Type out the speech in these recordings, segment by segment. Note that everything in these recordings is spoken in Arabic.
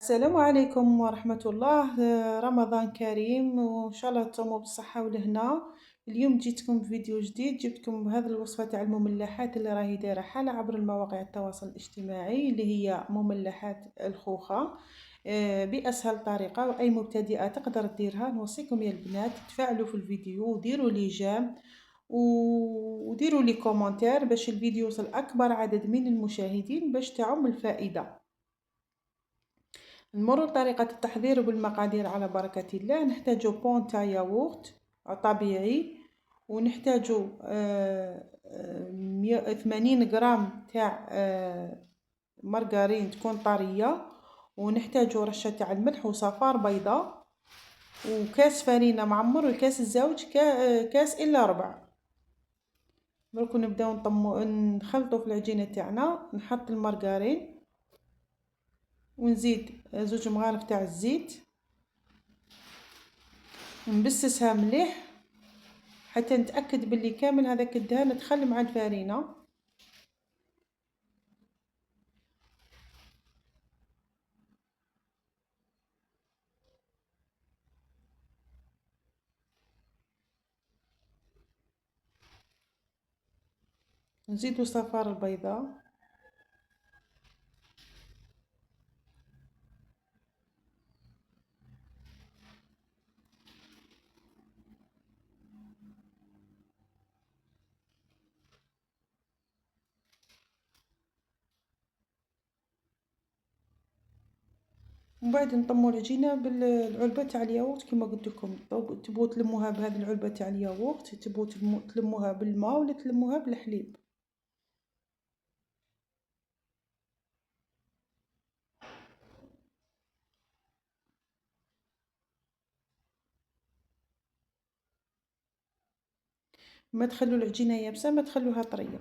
السلام عليكم ورحمة الله. رمضان كريم وإن شاء الله تقوموا بالصحة والهنا. اليوم جيتكم بفيديو جديد، جبتكم بهذه الوصفة تاع المملحات اللي راهي دايرة حالة عبر المواقع التواصل الاجتماعي، اللي هي مملحات الخوخة. بأسهل طريقة، وأي مبتدئة تقدر ديرها. نوصيكم يا البنات تفاعلوا في الفيديو وديروا لي جيم وديروا لي كومنتير باش الفيديو يوصل أكبر عدد من المشاهدين باش تعم الفائدة. نمر طريقة التحضير بالمقادير على بركة الله. نحتاج بون تاع ياغورت طبيعي، ونحتاج 180 غرام تاع مارغرين تكون طرية، ونحتاج رشة تاع الملح وصفار بيضاء، وكاس فرينة معمر، والكاس الزوج كاس الا ربع. درك نبداو نخلطوا في العجينة تاعنا. نحط المارغرين ونزيد 2 مغارف تاع الزيت، نبسسها مليح حتى نتاكد باللي كامل هذاك الدهان دخل مع الفرينه. نزيدو صفار البيضاء، ومن بعد نطمو العجينه بالعلبه تاع الياغورت. كما قلت لكم تبغوا تلموها بهذه العلبه تاع الياغورت، تبغوا تلموها بالماء ولا تلموها بالحليب. ما تخلوا العجينه يابسه، ما تخلوها طريه.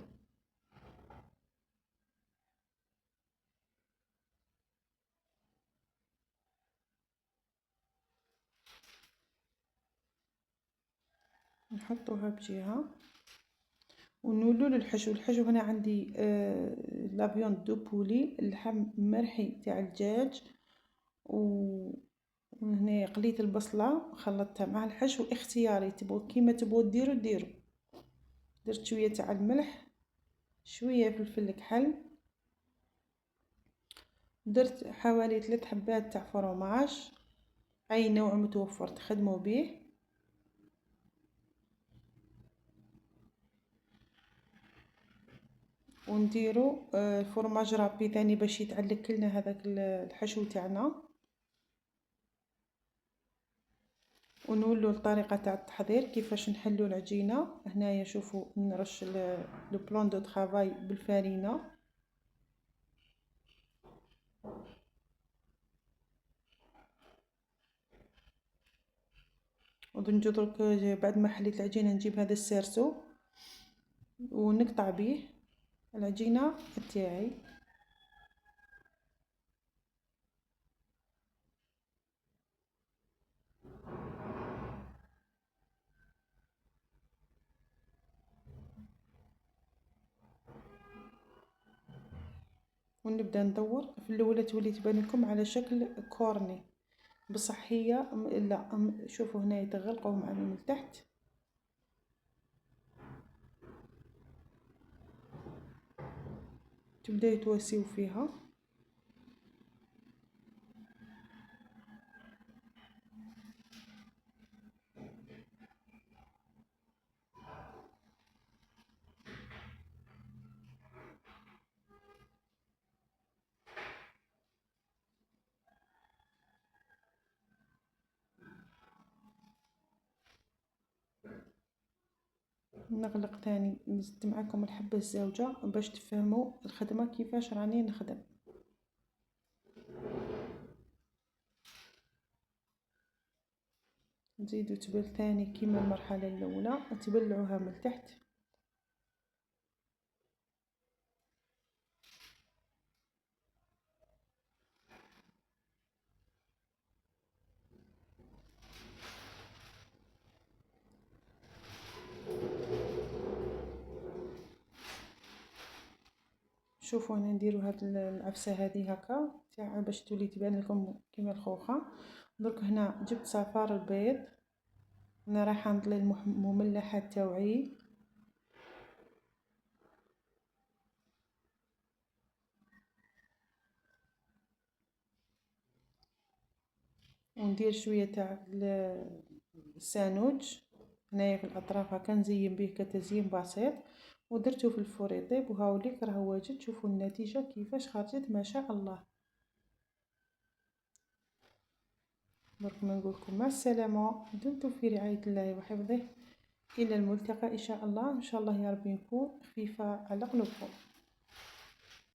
نحطوها بجهه ونولوا للحشو. الحشو هنا عندي لافيون دو بولي، اللحم مرحي تاع الدجاج، وهنا قليت البصله خلطتها مع الحشو. اختياري، تبغوا كيما تبغوا ديروا. درت شويه تاع الملح، شويه فلفل كحل، درت حوالي 3 حبات تاع فرماج، اي نوع متوفر تخدموا به. ونديروا الفرماج رابي ثاني باش يتعلق لنا هذاك الحشو تاعنا. ونولوا الطريقه تاع التحضير كيفاش نحلوا العجينه. هنايا شوفوا نرش لو بلون دو طرافاي بالفارينه. ونجي درك بعد ما حليت العجينه نجيب هذا السيرسو ونقطع به العجينه تاعي. ونبدا ندور. في الاولى تولي تبان لكم على شكل كورني، بصح هي لا. شوفوا هنا يتغلقوا معنا من تحت. تبداو توسيو فيها. نغلق تاني، نزيد معكم الحبة الزوجة باش تفهموا الخدمة كيفاش راني نخدم. نزيدو تبل ثاني كيما المرحلة الأولى، تبلعوها من تحت. شوفوا انا نديرو هاد العفسه هذه هكا تاع باش تولي تبان لكم كيما الخوخه. درك هنا جبت صفار البيض، انا رايحه نطلي المملحات تاوعي، وندير شويه تاع السانوج هنايا في الاطراف هكا نزين به كتزيين بسيط، ودرته في الفور يطيب وهاوليك راه واجد. شوفوا النتيجه كيفاش خرجت ما شاء الله. درك ما نقولكم مع السلامه، دمتم في رعايه الله وحفظه، الى الملتقى ان شاء الله. ان شاء الله يا ربي نكون خفيفه على قلوبكم.